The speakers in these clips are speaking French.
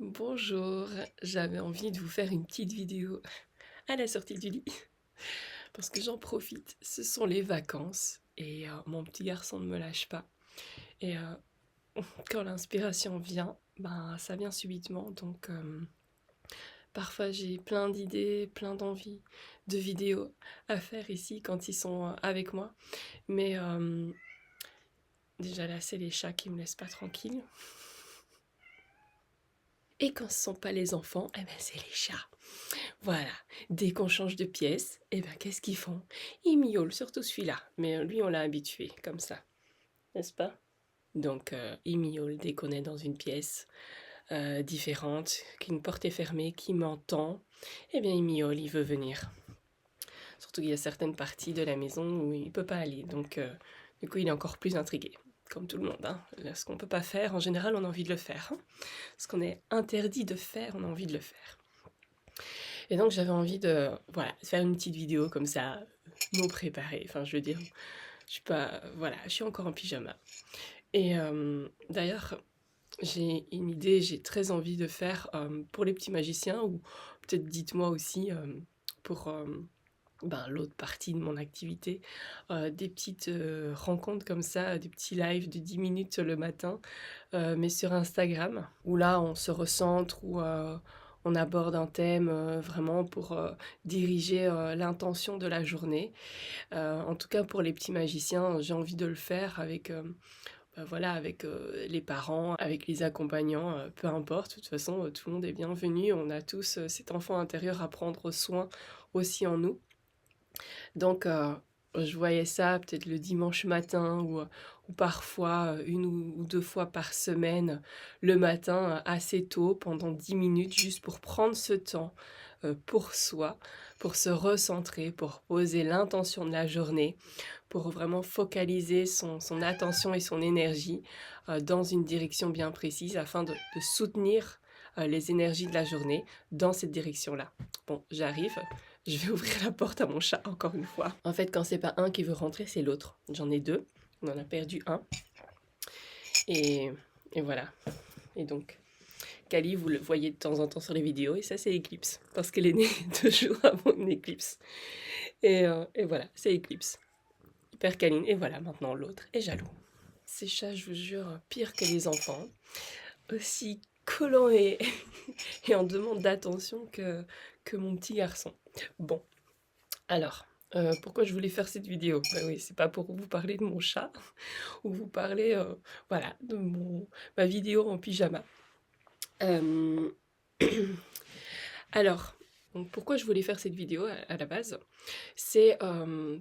Bonjour, j'avais envie de vous faire une petite vidéo à la sortie du lit parce que j'en profite. Ce sont les vacances et mon petit garçon ne me lâche pas. Et quand l'inspiration vient, ben ça vient subitement. Donc parfois j'ai plein d'idées, plein d'envies de vidéos à faire ici quand ils sont avec moi. Mais déjà là, c'est les chats qui me laissent pas tranquille. Et quand ce sont pas les enfants, eh ben c'est les chats. Voilà, dès qu'on change de pièce, eh ben qu'est-ce qu'ils font? Ils miaulent, surtout celui-là, mais lui on l'a habitué comme ça, n'est-ce pas? Donc il miaule dès qu'on est dans une pièce différente, qu'une porte est fermée, qu'il m'entend, eh bien il miaule, il veut venir. Surtout qu'il y a certaines parties de la maison où il peut pas aller, donc du coup il est encore plus intrigué. Comme tout le monde, hein. Ce qu'on peut pas faire, en général, on a envie de le faire, hein. Ce qu'on est interdit de faire, on a envie de le faire. Et donc j'avais envie de, voilà, de faire une petite vidéo comme ça, non préparée. Enfin, je veux dire, je suis pas, voilà, je suis encore en pyjama. Et d'ailleurs, j'ai une idée, j'ai très envie de faire pour les petits magiciens, ou peut-être dites-moi aussi pour ben, l'autre partie de mon activité, des petites rencontres comme ça, des petits lives de 10 minutes le matin, mais sur Instagram, où là on se recentre, où on aborde un thème vraiment pour diriger l'intention de la journée. En tout cas pour les petits magiciens, j'ai envie de le faire avec, bah, voilà, avec les parents, avec les accompagnants, peu importe, de toute façon tout le monde est bienvenu, on a tous cet enfant intérieur à prendre soin aussi en nous. Donc, je voyais ça peut-être le dimanche matin ou parfois une ou deux fois par semaine le matin assez tôt pendant 10 minutes juste pour prendre ce temps pour soi, pour se recentrer, pour poser l'intention de la journée, pour vraiment focaliser son attention et son énergie dans une direction bien précise afin de soutenir les énergies de la journée dans cette direction-là. Bon, j'arrive. Je vais ouvrir la porte à mon chat encore une fois. En fait, quand c'est pas un qui veut rentrer, c'est l'autre. J'en ai deux. On en a perdu un. Et, et voilà. Et donc, Kali, vous le voyez de temps en temps sur les vidéos. Et ça, c'est Eclipse. Parce qu'elle est née 2 jours avant une éclipse. Et voilà, c'est Eclipse. Hyper câline. Et voilà, maintenant l'autre est jaloux. Ces chats, je vous jure, pire que les enfants. Aussi collants et en demande d'attention que mon petit garçon. Bon, alors, pourquoi je voulais faire cette vidéo? Bah oui, c'est pas pour vous parler de mon chat ou vous parler, voilà, de ma vidéo en pyjama. Hem, alors, donc pourquoi je voulais faire cette vidéo à la base? C'est,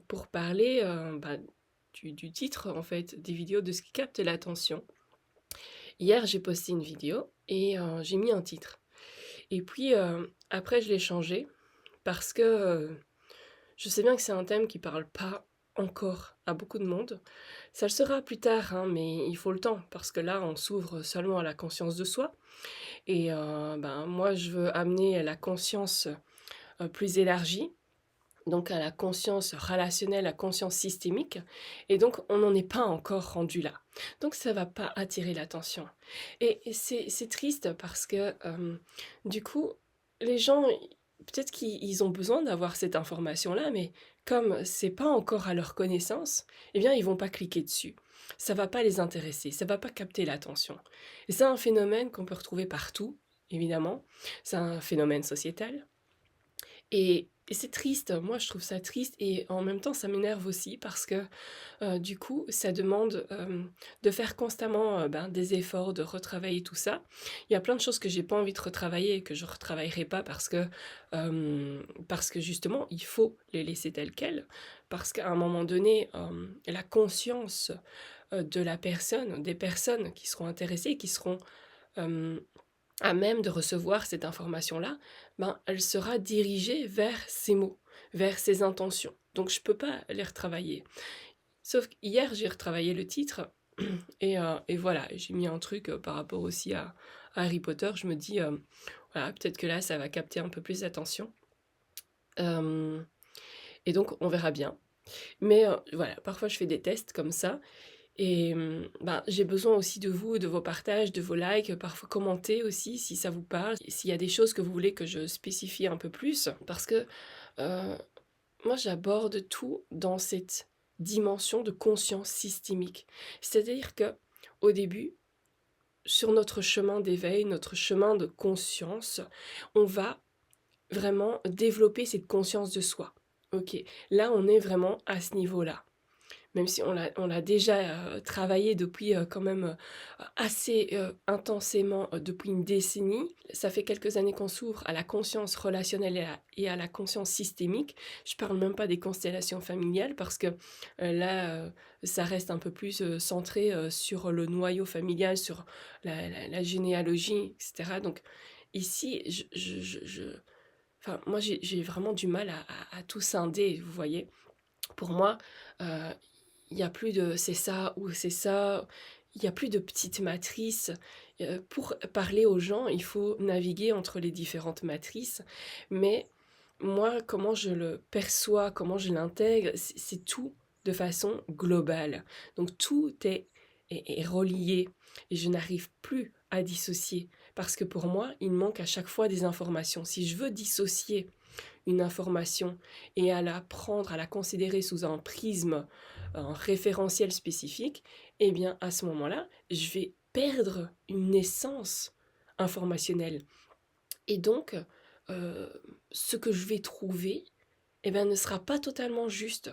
pour parler, bah, du titre, en fait, des vidéos, de ce qui capte l'attention. Hier, j'ai posté une vidéo et j'ai mis un titre et puis, après je l'ai changé parce que, je sais bien que c'est un thème qui parle pas encore à beaucoup de monde. Ça le sera plus tard, hein, mais il faut le temps parce que là, on s'ouvre seulement à la conscience de soi et ben, moi, je veux amener la conscience, plus élargie, donc à la conscience relationnelle, la conscience systémique, et donc on n'en est pas encore rendu là. Donc ça va pas attirer l'attention. Et c'est triste parce que du coup, les gens, peut-être qu'ils ont besoin d'avoir cette information-là, mais comme c'est pas encore à leur connaissance, eh bien ils vont pas cliquer dessus. Ça va pas les intéresser, ça va pas capter l'attention. Et c'est un phénomène qu'on peut retrouver partout, évidemment. C'est un phénomène sociétal. Et c'est triste, moi je trouve ça triste et en même temps ça m'énerve aussi parce que du coup ça demande de faire constamment ben, des efforts, de retravailler tout ça. Il y a plein de choses que j'ai pas envie de retravailler et que je retravaillerai pas parce que justement il faut les laisser telles quelles, parce qu'à un moment donné la conscience de la personne, des personnes qui seront intéressées, qui seront euh, à même de recevoir cette information-là, ben, elle sera dirigée vers ces mots, vers ces intentions. Donc je ne peux pas les retravailler. Sauf qu'hier, j'ai retravaillé le titre et voilà, j'ai mis un truc par rapport aussi à Harry Potter. Je me dis, voilà, peut-être que là, ça va capter un peu plus d'attention. Et donc, on verra bien. Mais voilà, parfois je fais des tests comme ça. Et j'ai besoin aussi de vous, de vos partages, de vos likes, parfois commentez aussi si ça vous parle, s'il y a des choses que vous voulez que je spécifie un peu plus, parce que euh, moi j'aborde tout dans cette dimension de conscience systémique. C'est-à-dire que au début, sur notre chemin d'éveil, notre chemin de conscience, on va vraiment développer cette conscience de soi. Ok, là on est vraiment à ce niveau-là. Même si on l'a déjà travaillé depuis quand même assez intensément depuis une décennie. Ça fait quelques années qu'on s'ouvre à la conscience relationnelle et à la conscience systémique. Je parle même pas des constellations familiales parce que là, ça reste un peu plus centré sur le noyau familial, sur la généalogie, etc. Donc ici, enfin, moi j'ai vraiment du mal à tout scinder, vous voyez. Pour moi, euh, il n'y a plus de c'est ça ou c'est ça, il n'y a plus de petites matrices. Pour parler aux gens, il faut naviguer entre les différentes matrices, mais moi, comment je le perçois, comment je l'intègre, c'est tout de façon globale. Donc tout est relié et je n'arrive plus à dissocier parce que pour moi, il manque à chaque fois des informations. Si je veux dissocier une information et à la prendre, à la considérer sous un prisme, un référentiel spécifique, eh bien à ce moment-là, je vais perdre une essence informationnelle. Et donc, euh, ce que je vais trouver, eh bien, ne sera pas totalement juste.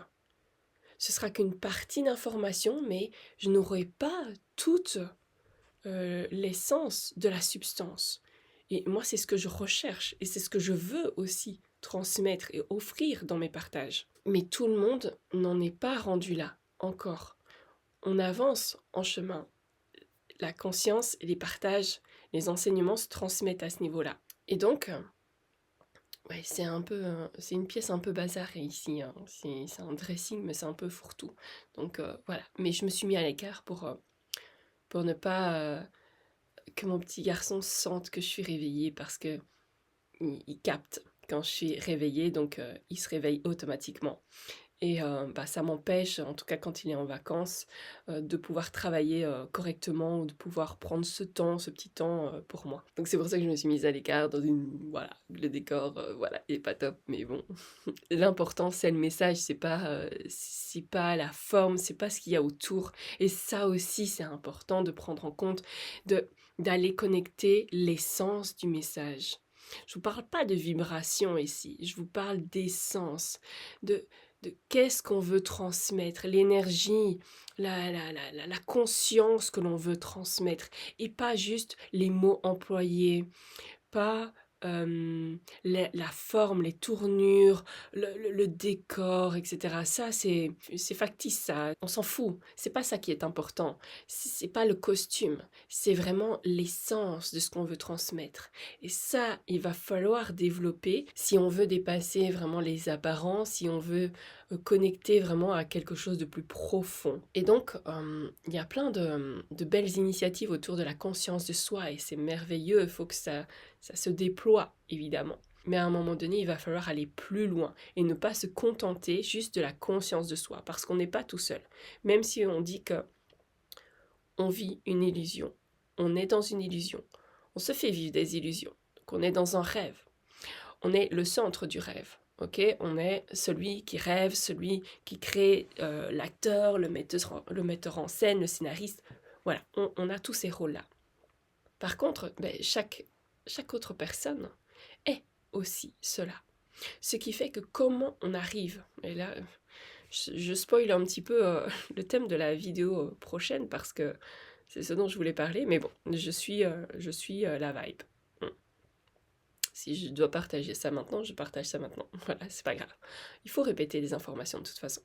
Ce sera qu'une partie d'information, mais je n'aurai pas toute l'essence de la substance. Et moi, c'est ce que je recherche et c'est ce que je veux aussi transmettre et offrir dans mes partages. Mais tout le monde n'en est pas rendu là encore. On avance en chemin. La conscience et les partages, les enseignements se transmettent à ce niveau-là. Et donc, ouais, c'est une pièce un peu bazarée ici. Hein. C'est un dressing, mais c'est un peu fourre-tout. Donc voilà. Mais je me suis mis à l'écart pour ne pas que mon petit garçon sente que je suis réveillée parce que il capte quand je suis réveillée, donc il se réveille automatiquement. Et ça m'empêche, en tout cas quand il est en vacances, de pouvoir travailler correctement ou de pouvoir prendre ce temps, ce petit temps pour moi. Donc c'est pour ça que je me suis mise à l'écart dans une... Voilà, le décor, voilà, il est pas top, mais bon. L'important, c'est le message, c'est pas la forme, c'est pas ce qu'il y a autour. Et ça aussi, c'est important de prendre en compte, d'aller connecter l'essence du message. Je vous parle pas de vibration ici, je vous parle d'essence, de qu'est-ce qu'on veut transmettre, l'énergie, la conscience que l'on veut transmettre, et pas juste les mots employés, pas la forme, les tournures, le décor, etc. Ça, c'est factice, ça. On s'en fout. C'est pas ça qui est important. C'est pas le costume. C'est vraiment l'essence de ce qu'on veut transmettre. Et ça, il va falloir développer si on veut dépasser vraiment les apparences, si on veut connecter vraiment à quelque chose de plus profond. Et donc, il y a plein de belles initiatives autour de la conscience de soi et c'est merveilleux. Il faut que ça se déploie, évidemment. Mais à un moment donné, il va falloir aller plus loin et ne pas se contenter juste de la conscience de soi, parce qu'on n'est pas tout seul. Même si on dit que on vit une illusion, on est dans une illusion, on se fait vivre des illusions, donc on est dans un rêve, on est le centre du rêve. Ok, on est celui qui rêve, celui qui crée l'acteur, le metteur en scène, le scénariste. Voilà, on a tous ces rôles-là. Par contre, chaque autre personne est aussi cela. Ce qui fait que comment on arrive, et là je spoil un petit peu le thème de la vidéo prochaine parce que c'est ce dont je voulais parler, mais bon, je suis la vibe. Si je dois partager ça maintenant, je partage ça maintenant. Voilà, c'est pas grave. Il faut répéter des informations de toute façon.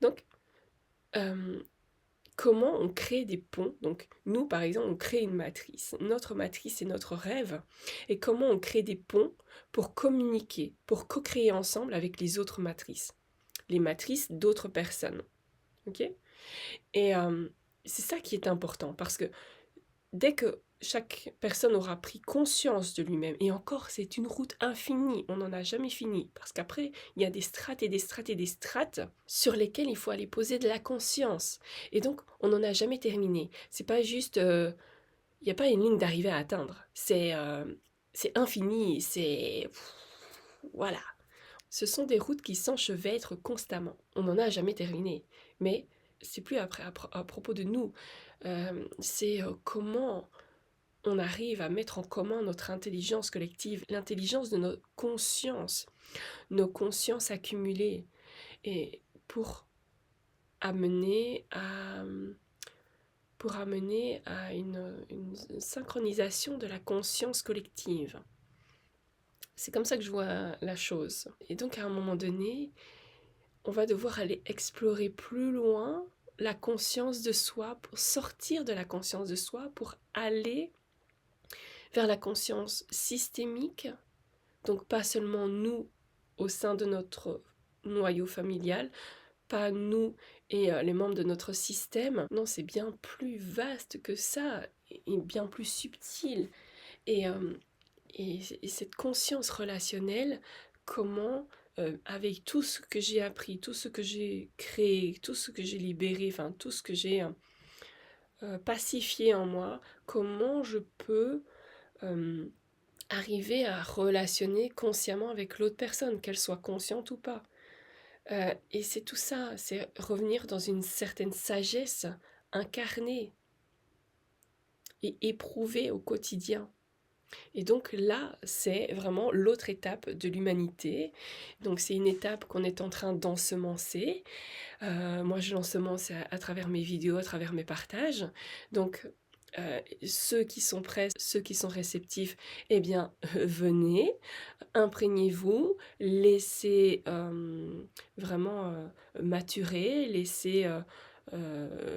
Donc, comment on crée des ponts. Donc nous, par exemple, on crée une matrice. Notre matrice, c'est notre rêve. Et comment on crée des ponts pour communiquer, pour co-créer ensemble avec les autres matrices. Les matrices d'autres personnes. Ok ? Et c'est ça qui est important. Parce que dès que chaque personne aura pris conscience de lui-même. Et encore, c'est une route infinie, on n'en a jamais fini. Parce qu'après, il y a des strates et des strates et des strates sur lesquelles il faut aller poser de la conscience. Et donc, on n'en a jamais terminé. C'est pas juste... il n'y a pas une ligne d'arrivée à atteindre. C'est infini, c'est... Voilà. Ce sont des routes qui s'enchevêtrent constamment. On n'en a jamais terminé. Mais c'est plus après à propos de nous. C'est comment on arrive à mettre en commun notre intelligence collective, l'intelligence de nos consciences accumulées, et amener à, pour amener à une synchronisation de la conscience collective. C'est comme ça que je vois la chose. Et donc à un moment donné, on va devoir aller explorer plus loin la conscience de soi, pour sortir de la conscience de soi, pour aller vers la conscience systémique, donc pas seulement nous au sein de notre noyau familial, pas nous et les membres de notre système. Non, c'est bien plus vaste que ça, et bien plus subtil. Et, et cette conscience relationnelle, comment, avec tout ce que j'ai appris, tout ce que j'ai créé, tout ce que j'ai libéré, enfin tout ce que j'ai pacifié en moi, comment je peux arriver à relationner consciemment avec l'autre personne, qu'elle soit consciente ou pas. Et c'est tout ça, c'est revenir dans une certaine sagesse incarnée et éprouvée au quotidien. Et donc là, c'est vraiment l'autre étape de l'humanité. Donc c'est une étape qu'on est en train d'ensemencer. Moi, je l'ensemence à travers mes vidéos, à travers mes partages. Donc ceux qui sont prêts, ceux qui sont réceptifs, eh bien, venez, imprégnez-vous, laissez vraiment maturer,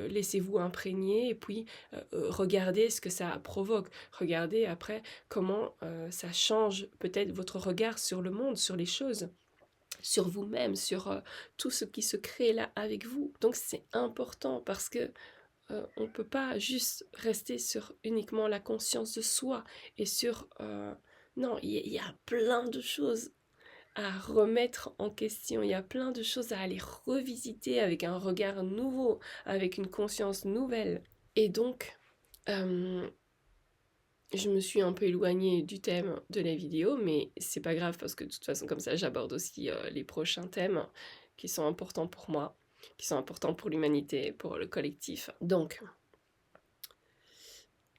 laissez-vous imprégner et puis regardez ce que ça provoque. Regardez après comment ça change peut-être votre regard sur le monde, sur les choses, sur vous-même, sur tout ce qui se crée là avec vous. Donc c'est important parce que on ne peut pas juste rester sur uniquement la conscience de soi et sur... non, il y a plein de choses à remettre en question, il y a plein de choses à aller revisiter avec un regard nouveau, avec une conscience nouvelle. Et donc, je me suis un peu éloignée du thème de la vidéo, mais c'est pas grave parce que de toute façon, comme ça, j'aborde aussi les prochains thèmes qui sont importants pour moi, qui sont importants pour l'humanité, pour le collectif. Donc,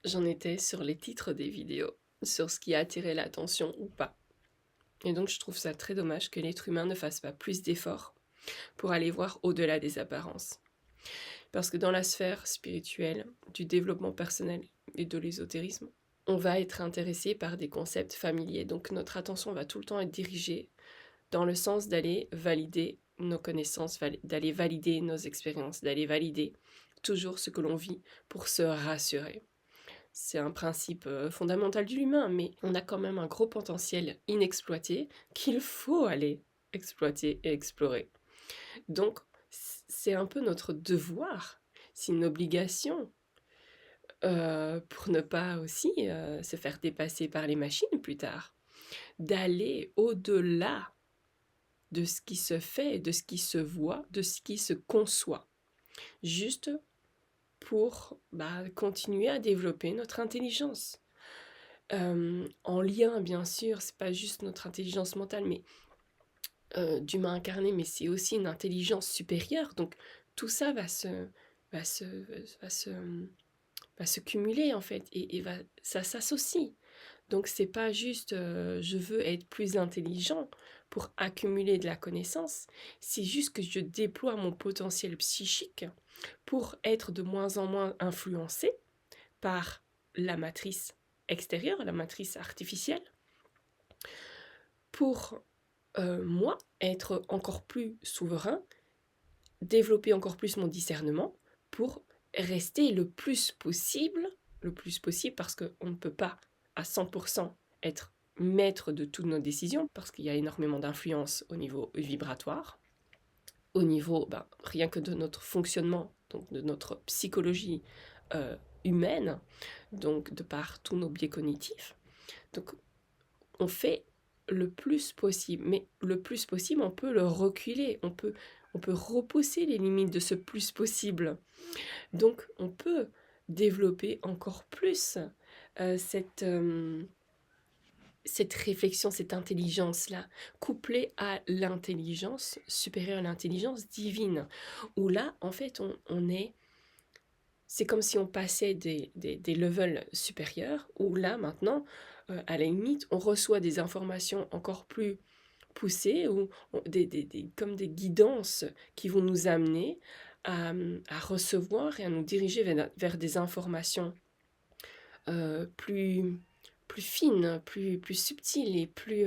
j'en étais sur les titres des vidéos, sur ce qui a attiré l'attention ou pas. Et donc je trouve ça très dommage que l'être humain ne fasse pas plus d'efforts pour aller voir au-delà des apparences. Parce que dans la sphère spirituelle, du développement personnel et de l'ésotérisme, on va être intéressé par des concepts familiers. Donc notre attention va tout le temps être dirigée dans le sens d'aller valider nos connaissances, d'aller valider nos expériences, d'aller valider toujours ce que l'on vit pour se rassurer. C'est un principe fondamental de l'humain, mais on a quand même un gros potentiel inexploité qu'il faut aller exploiter et explorer. Donc, c'est un peu notre devoir, c'est une obligation pour ne pas aussi se faire dépasser par les machines plus tard, d'aller au-delà de ce qui se fait, de ce qui se voit, de ce qui se conçoit, juste pour continuer à développer notre intelligence. En lien, bien sûr, c'est pas juste notre intelligence mentale, mais d'humain incarné, mais c'est aussi une intelligence supérieure. Donc tout ça va se cumuler en fait et ça s'associe. Donc c'est pas juste je veux être plus intelligent pour accumuler de la connaissance, c'est juste que je déploie mon potentiel psychique pour être de moins en moins influencé par la matrice extérieure, la matrice artificielle, pour moi être encore plus souverain, développer encore plus mon discernement pour rester le plus possible parce qu'on ne peut pas à 100% être maître de toutes nos décisions parce qu'il y a énormément d'influence au niveau vibratoire, au niveau rien que de notre fonctionnement, donc de notre psychologie humaine, donc de par tous nos biais cognitifs. Donc on fait le plus possible, mais le plus possible, on peut le reculer, on peut repousser les limites de ce plus possible. Donc on peut développer encore plus cette réflexion, cette intelligence-là, couplée à l'intelligence supérieure, à l'intelligence divine, où là, en fait, c'est comme si on passait des levels supérieurs, où là, maintenant, à la limite, on reçoit des informations encore plus poussées, ou comme des guidances qui vont nous amener à recevoir et à nous diriger vers des informations plus fines, plus subtiles et plus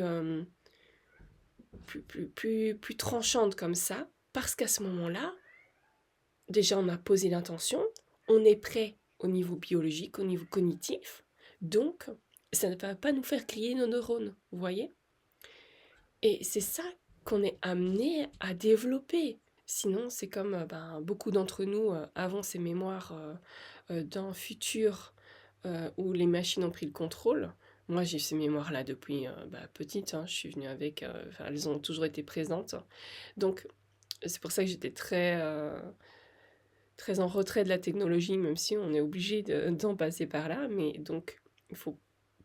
tranchantes comme ça, parce qu'à ce moment-là, déjà on a posé l'intention, on est prêt au niveau biologique, au niveau cognitif, donc ça ne va pas nous faire griller nos neurones, vous voyez? Et c'est ça qu'on est amené à développer. Sinon, c'est comme beaucoup d'entre nous avons ces mémoires d'un futur où les machines ont pris le contrôle. Moi, j'ai ces mémoires-là depuis petite, hein, je suis venue avec, elles ont toujours été présentes. Donc, c'est pour ça que j'étais très en retrait de la technologie, même si on est obligé d'en passer par là. Mais donc, il faut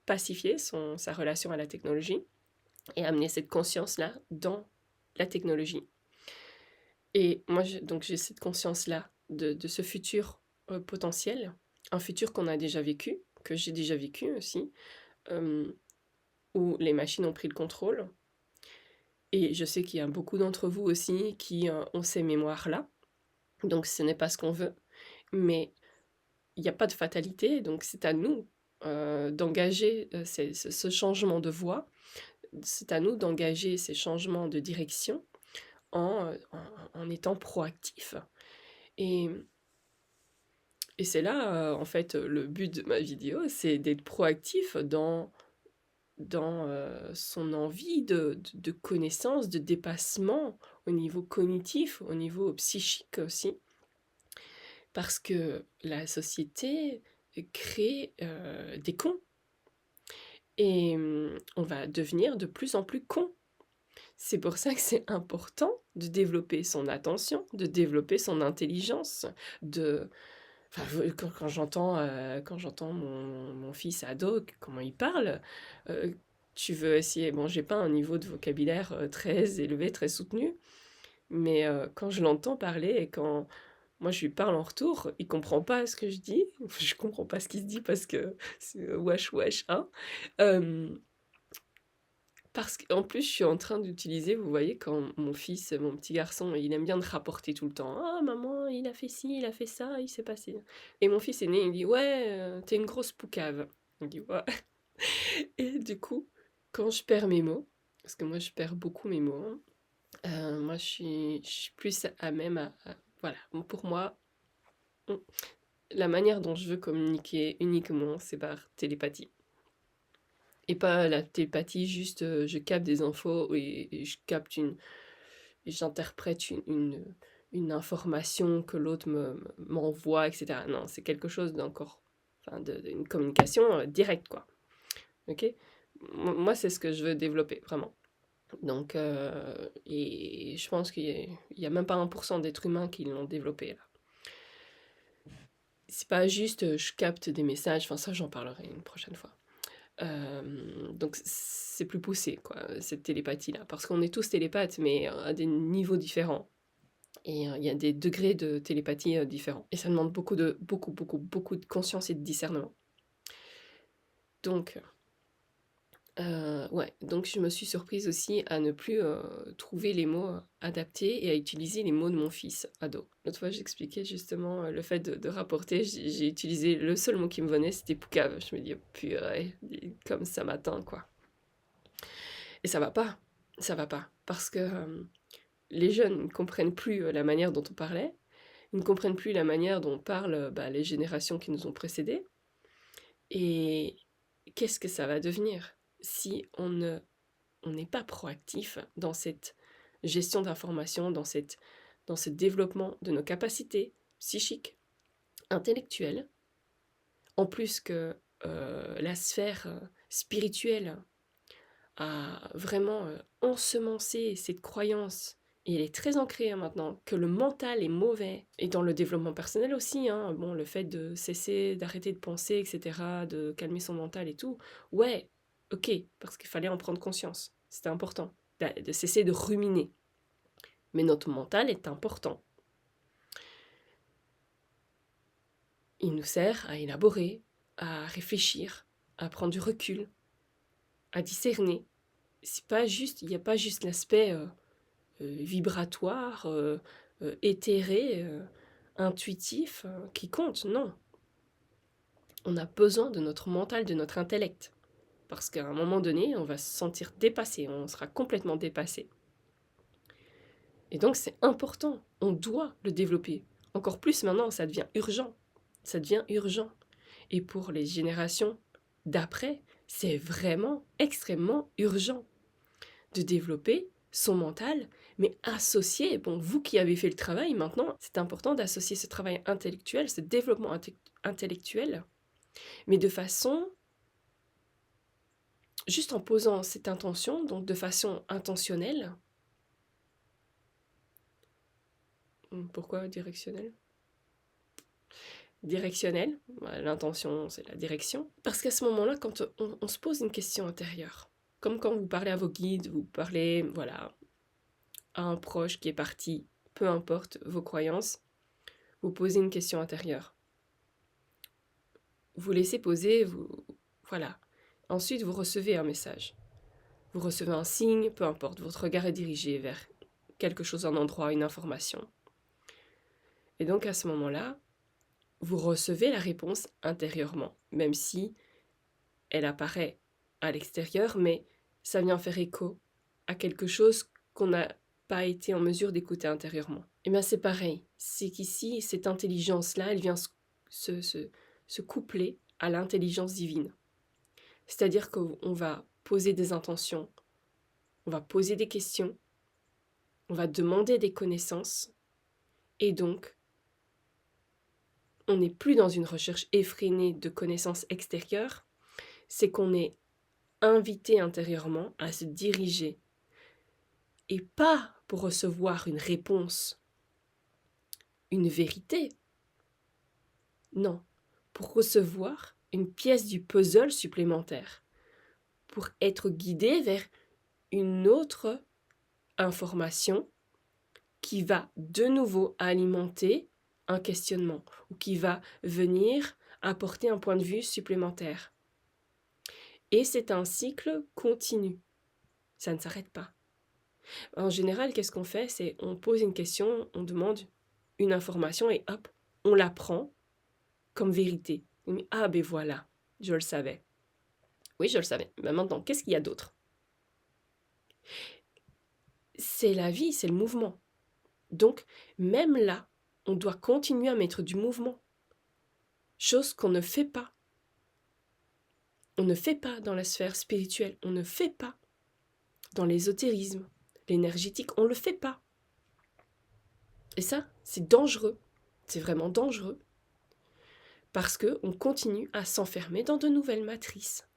pacifier sa relation à la technologie et amener cette conscience-là dans la technologie. Et moi, j'ai cette conscience-là de ce futur potentiel, un futur qu'on a déjà vécu, que j'ai déjà vécu aussi, où les machines ont pris le contrôle. Et je sais qu'il y a beaucoup d'entre vous aussi qui ont ces mémoires-là. Donc ce n'est pas ce qu'on veut. Mais il n'y a pas de fatalité, donc c'est à nous d'engager ce changement de voie. C'est à nous d'engager ces changements de direction en étant proactif. Et, et c'est là, en fait, le but de ma vidéo, c'est d'être proactif dans son envie de connaissance, de dépassement au niveau cognitif, au niveau psychique aussi. Parce que la société crée des cons. Et on va devenir de plus en plus cons. C'est pour ça que c'est important de développer son attention, de développer son intelligence, quand j'entends mon fils ado, comment il parle, tu veux essayer, bon, j'ai pas un niveau de vocabulaire très élevé, très soutenu, mais quand je l'entends parler et quand moi je lui parle en retour, il comprend pas ce que je dis, je comprends pas ce qu'il se dit parce que c'est wesh wesh, hein. Parce qu'en plus, je suis en train d'utiliser, vous voyez, quand mon fils, mon petit garçon, il aime bien de rapporter tout le temps. Ah, maman, il a fait ci, il a fait ça, il s'est passé. Et mon fils aîné, il dit, ouais, t'es une grosse poucave. Il dit, ouais. Et du coup, quand je perds mes mots, parce que moi, je perds beaucoup mes mots, hein, moi, je suis plus à même voilà, pour moi, la manière dont je veux communiquer uniquement, c'est par télépathie. Et pas la télépathie, juste je capte des infos et j'interprète une information que l'autre m'envoie, etc. Non, c'est quelque chose d'encore, enfin, une communication directe, quoi. Ok? Moi, c'est ce que je veux développer, vraiment. Donc, et je pense qu'il y a même pas 1% d'êtres humains qui l'ont développé, là. C'est pas juste je capte des messages, enfin ça j'en parlerai une prochaine fois. Donc c'est plus poussé, quoi, cette télépathie-là. Parce qu'on est tous télépathes, mais à des niveaux différents. Et il y a des degrés de télépathie différents. Et ça demande beaucoup de conscience et de discernement. Donc, ouais, donc je me suis surprise aussi à ne plus trouver les mots adaptés et à utiliser les mots de mon fils ado. L'autre fois, j'expliquais justement le fait de rapporter, j'ai utilisé le seul mot qui me venait, c'était poucave. Je me dis, oh, purée, comme ça m'atteint, quoi. Et ça va pas, parce que les jeunes ne comprennent plus la manière dont on parlait, ils ne comprennent plus la manière dont parlent les générations qui nous ont précédés. Et qu'est-ce que ça va devenir si on n'est pas proactif dans cette gestion d'informations, dans ce développement de nos capacités psychiques, intellectuelles, en plus que la sphère spirituelle a vraiment ensemencé cette croyance, et elle est très ancrée maintenant, que le mental est mauvais, et dans le développement personnel aussi, hein, bon, le fait de cesser, d'arrêter de penser, etc., de calmer son mental et tout, ouais, ok, parce qu'il fallait en prendre conscience, c'était important, de cesser de ruminer. Mais notre mental est important. Il nous sert à élaborer, à réfléchir, à prendre du recul, à discerner. C'est pas juste, il n'y a pas juste l'aspect vibratoire, éthéré, intuitif qui compte, non. On a besoin de notre mental, de notre intellect. Parce qu'à un moment donné, on va se sentir dépassé, on sera complètement dépassé. Et donc c'est important, on doit le développer. Encore plus maintenant, ça devient urgent. Ça devient urgent. Et pour les générations d'après, c'est vraiment extrêmement urgent de développer son mental, mais associé, bon, vous qui avez fait le travail maintenant, c'est important d'associer ce travail intellectuel, ce développement intellectuel, mais de façon, juste en posant cette intention, donc de façon intentionnelle. Pourquoi directionnelle? Directionnelle, l'intention c'est la direction, parce qu'à ce moment-là, quand on se pose une question intérieure, comme quand vous parlez à vos guides, vous parlez, voilà, à un proche qui est parti, peu importe vos croyances, vous posez une question intérieure. Vous laissez poser, voilà. Ensuite, vous recevez un message. Vous recevez un signe, peu importe, votre regard est dirigé vers quelque chose, un endroit, une information. Et donc à ce moment-là, vous recevez la réponse intérieurement, même si elle apparaît à l'extérieur, mais ça vient faire écho à quelque chose qu'on n'a pas été en mesure d'écouter intérieurement. Et bien c'est pareil, c'est qu'ici, cette intelligence-là, elle vient se coupler à l'intelligence divine. C'est-à-dire qu'on va poser des intentions, on va poser des questions, on va demander des connaissances, et donc on n'est plus dans une recherche effrénée de connaissances extérieures, c'est qu'on est invité intérieurement à se diriger, et pas pour recevoir une réponse, une vérité, non, pour recevoir une pièce du puzzle supplémentaire, pour être guidé vers une autre information qui va de nouveau alimenter un questionnement ou qui va venir apporter un point de vue supplémentaire. Et c'est un cycle continu. Ça ne s'arrête pas. En général, qu'est-ce qu'on fait? C'est on pose une question, on demande une information et hop, on la prend comme vérité. Ah ben voilà, je le savais. Oui, je le savais. Mais maintenant, qu'est-ce qu'il y a d'autre? C'est la vie, c'est le mouvement. Donc, même là, on doit continuer à mettre du mouvement. Chose qu'on ne fait pas. On ne fait pas dans la sphère spirituelle. On ne fait pas dans l'ésotérisme, l'énergétique. On ne le fait pas. Et ça, c'est dangereux. C'est vraiment dangereux. Parce qu'on continue à s'enfermer dans de nouvelles matrices.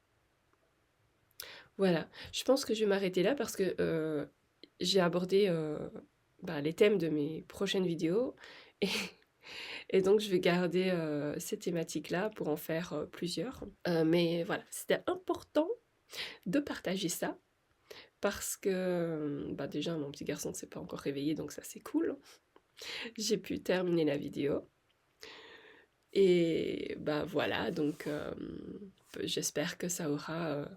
Voilà. Je pense que je vais m'arrêter là parce que j'ai abordé les thèmes de mes prochaines vidéos. Et donc, je vais garder ces thématiques-là pour en faire plusieurs. Mais voilà, c'était important de partager ça parce que déjà, mon petit garçon ne s'est pas encore réveillé, donc ça, c'est cool. J'ai pu terminer la vidéo. Et voilà, donc j'espère que ça aura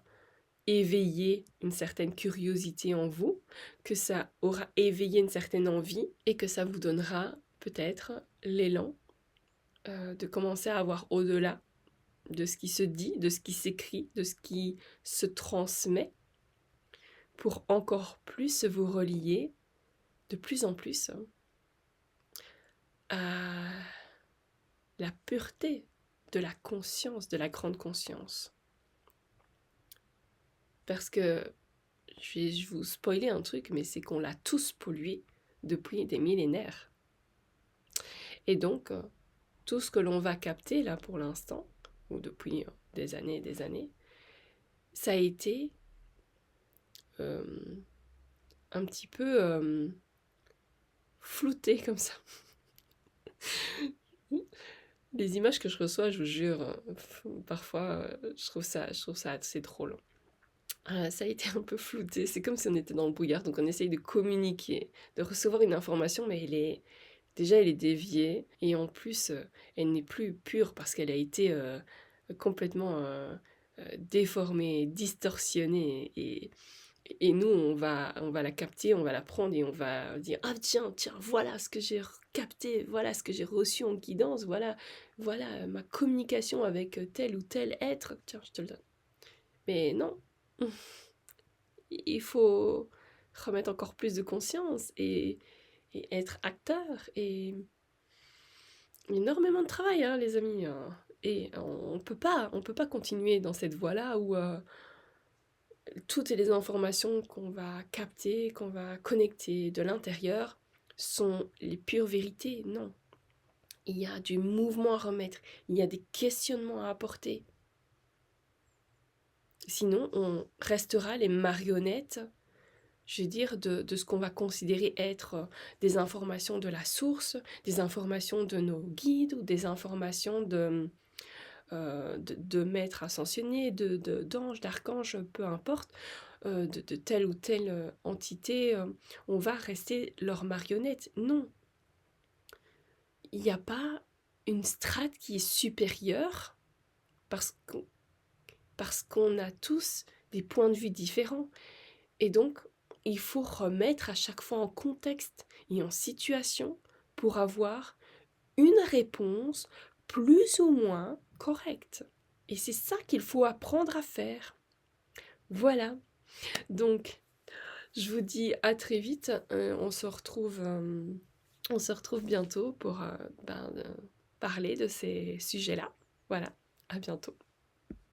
éveillé une certaine curiosité en vous, que ça aura éveillé une certaine envie et que ça vous donnera peut-être l'élan de commencer à avoir au-delà de ce qui se dit, de ce qui s'écrit, de ce qui se transmet, pour encore plus vous relier de plus en plus à la pureté de la conscience, de la grande conscience. Parce que, je vais vous spoiler un truc, mais c'est qu'on l'a tous pollué depuis des millénaires. Et donc, tout ce que l'on va capter là pour l'instant, ou depuis des années et des années, ça a été un petit peu flouté comme ça. Les images que je reçois, je vous jure, parfois, je trouve ça assez drôle. Ça a été un peu flouté, c'est comme si on était dans le brouillard, donc on essaye de communiquer, de recevoir une information, mais déjà elle est déviée, et en plus, elle n'est plus pure parce qu'elle a été complètement déformée, distorsionnée, et nous, on va la capter, on va la prendre et on va dire ah tiens, voilà ce que j'ai capté, voilà ce que j'ai reçu en guidance, voilà ma communication avec tel ou tel être, tiens, je te le donne. Mais non, il faut remettre encore plus de conscience et être acteur et énormément de travail, hein, les amis. Et on peut pas continuer dans cette voie-là où toutes les informations qu'on va capter, qu'on va connecter de l'intérieur sont les pures vérités. Non. Il y a du mouvement à remettre, il y a des questionnements à apporter. Sinon, on restera les marionnettes, je veux dire, de ce qu'on va considérer être des informations de la source, des informations de nos guides ou des informations de maîtres ascensionnés, d'anges, d'archanges, peu importe, de telle ou telle entité, on va rester leur marionnette. Non, il n'y a pas une strate qui est supérieure parce qu'on a tous des points de vue différents. Et donc, il faut remettre à chaque fois en contexte et en situation pour avoir une réponse plus ou moins correcte. Et c'est ça qu'il faut apprendre à faire. Voilà. Donc, je vous dis à très vite. On se retrouve bientôt pour parler de ces sujets-là. Voilà. À bientôt.